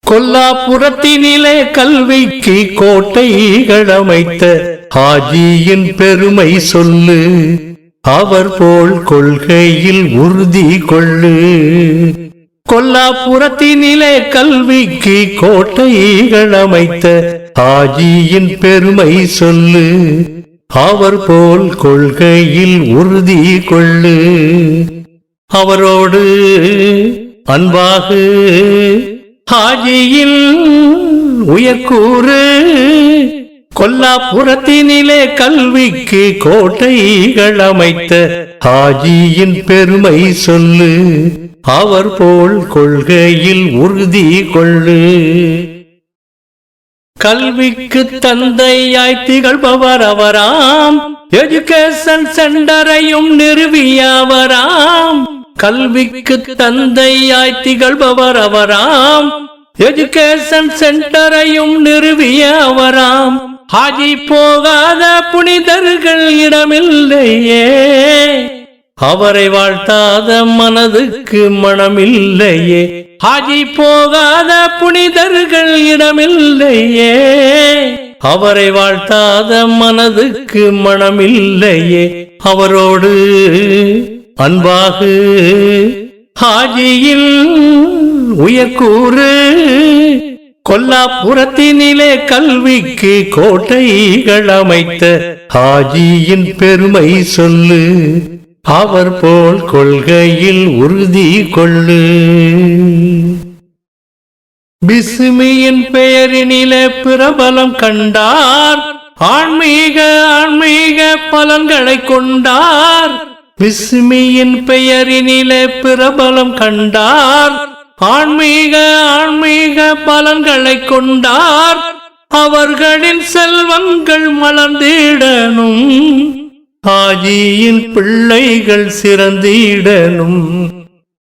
கொல்லாபுரத்தினிலே கல்விக்கு கோட்டைகள் அமைத்த ஹாஜியின் பெருமை சொல்லு, அவர் போல் கொள்கையில் உறுதி கொள்ளு. கொல்லாபுரத்தினிலே கல்விக்கு கோட்டைகள் அமைத்த ஹாஜியின் பெருமை சொல்லு, அவர் போல் கொள்கையில் உறுதி கொள்ளு. அவரோடு அன்பாக ஹாஜியின் உயர்கூறு, கொல்லாபுரத்தினிலே கல்விக்கு கோட்டைகள் அமைத்த ஹாஜியின் பெருமை சொல்லு, அவர் போல் கொள்கையில் உறுதி கொள்ளு. கல்விக்கு தந்தையாய் திகழ்பவர் அவராம், எஜுகேஷன் சென்டரையும் நிறுவியவராம். கல்விக்கு தந்தையாய் திகழ்பவர் அவராம், எஜுகேஷன் சென்டரையும் நிறுவியவராம். ஹாஜி போகாத புனிதர்கள் இடமில்லையே, அவரை வாழ்த்தாத மனதுக்கு மனமில்லையே. ஹாஜி போகாத புனிதர்கள் இடமில்லையே, அவரை வாழ்த்தாத மனதுக்கு மனமில்லையே. அவரோடு அன்பாக ஹாஜியின் உயர்கூறு, கொல்லாபுரத்தினிலே கல்விக்கு கோட்டைகள் அமைத்த ஹாஜியின் பெருமை சொல்லு, அவர் போல் கொள்கையில் உறுதி கொள்ளு. பிஸ்மியின் பெயரினிலே பிரபலம் கண்டார், ஆன்மீக பலன்களை கொண்டார். பிஸ்மியின் பெயரினிலே பிரபலம் கண்டார், ஆன்மீக பலன்களை கொண்டார். அவர்களின் செல்வங்கள் மலர்ந்திடனும், ஹாஜியின் பிள்ளைகள் சிறந்திடனும்.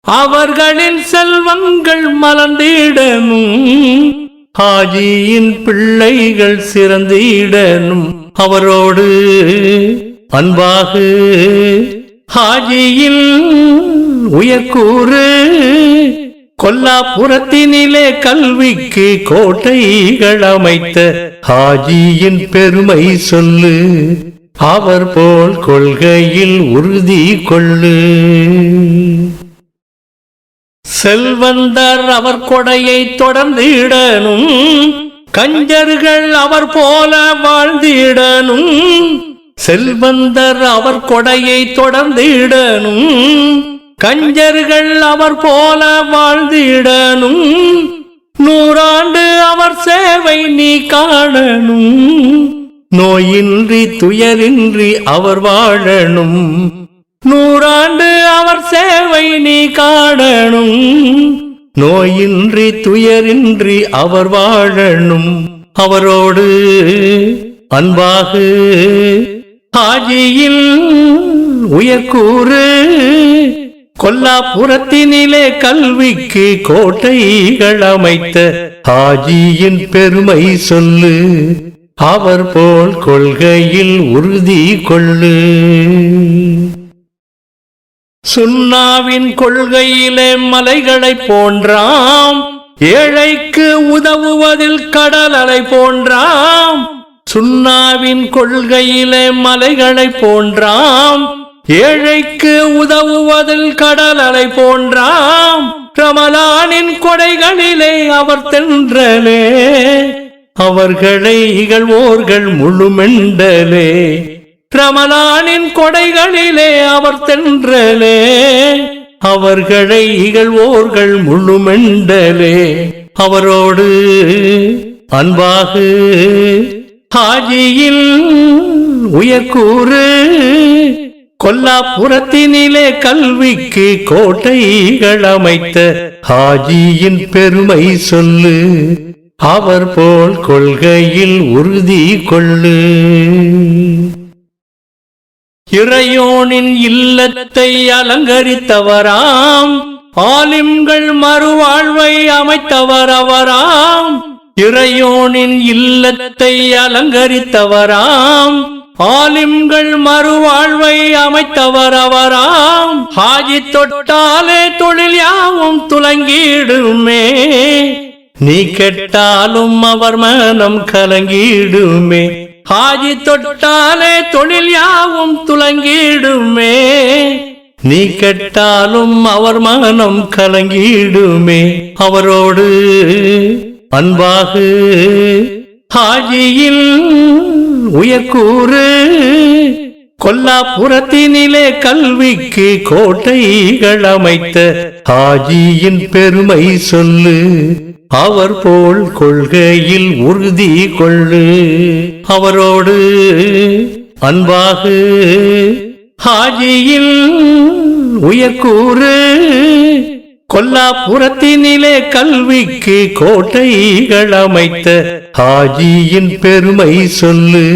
அவர்களின் செல்வங்கள் மலர்ந்திடனும், ஹாஜியின் பிள்ளைகள் சிறந்திடனும். அவரோடு அன்பாக ஹாஜியின் உயர்கூறு, கொல்லாபுரத்தினிலே கல்விக்கு கோட்டைகள் அமைத்த ஹாஜியின் பெருமை சொல்லு, அவர் போல் கொள்கையில் உறுதி கொள்ளு. செல்வந்தர் அவர் கொடையை தொடர்ந்திடனும், கஞ்சர்கள் அவர் போல வாழ்ந்திடனும். செல்வந்தர் அவர் கொடையை தொடர்ந்திடனும், கஞ்சர்கள் அவர் போல வாழ்ந்திடனும். 100 ஆண்டு அவர் சேவை நீ காணனும், நோயின்றி துயரின்றி அவர் வாழனும். 100 ஆண்டு அவர் சேவை நீ காணனும், நோயின்றி துயரின்றி அவர் வாழனும். அவரோடு அன்பாக ஹாஜியின் உயர்கூறு, கொல்லாபுரத்தினிலே கல்விக்கு கோட்டைகள் அமைத்த ஹாஜியின் பெருமை சொல்லு, அவர் போல் கொள்கையில் உறுதி கொள்ளு. சுன்னாவின் கொள்கையிலே மலைகளை போன்றாம், ஏழைக்கு உதவுவதில் கடல் அலை போன்றாம். சுன்னாவின் கொள்கையிலே மலைகளை போன்றாம், ஏழைக்கு உதவுவதில் கடல் அலை போன்றாம். ரமலானின் கொடைகளிலே அவர் தென்றலே, அவர்களை இகழ்வோர்கள் முழுமெண்டலே. ரமலானின் கொடைகளிலே அவர் தென்றலே, அவர்களை இகழ்வோர்கள் முழுமெண்டலே. அவரோடு அன்பாக ஹாஜியின் உயர்கூறு, கொல்லாபுரத்தினிலே கல்விக்கு கோட்டைகள் அமைத்த ஹாஜியின் பெருமை சொல்லு, அவர் போல் கொள்கையில் உறுதி கொள்ளு. இறையோனின் இல்லத்தை அலங்கரித்தவராம், ஆலிம்கள் மறுவாழ்வை அமைத்தவர் அவராம். இறையோனின் இல்லத்தை அலங்கரித்தவராம், ஆலிம்கள் மறுவாழ்வை அமைத்தவர் அவராம். ஹாஜி தொட்டாலே தொழில் யாவும் துலங்கிடுமே, நீ கெட்டாலும் அவர் மனம் கலங்கிடுமே, ஹாஜி தொட்டாலே தொழில் யாவும் துலங்கிடுமே. நீ கெட்டாலும் அவர் மனம் கலங்கிடுமே, அவரோடு அன்பாக ஹாஜியில் உயர்கூறு. கொல்லாபுரத்தினிலே கல்விக்கு கோட்டைகள் அமைத்த ஹாஜியின் பெருமை சொல்லு, அவர் போல் கொள்கையில் உறுதி கொள்ளு. அவரோடு அன்பாக ஹாஜியில் உயர்கூறு. கொல்லாபுரத்தினிலே கல்விக்கு கோட்டைகள் அமைத்த ஹாஜியின் பெருமை சொல்லு,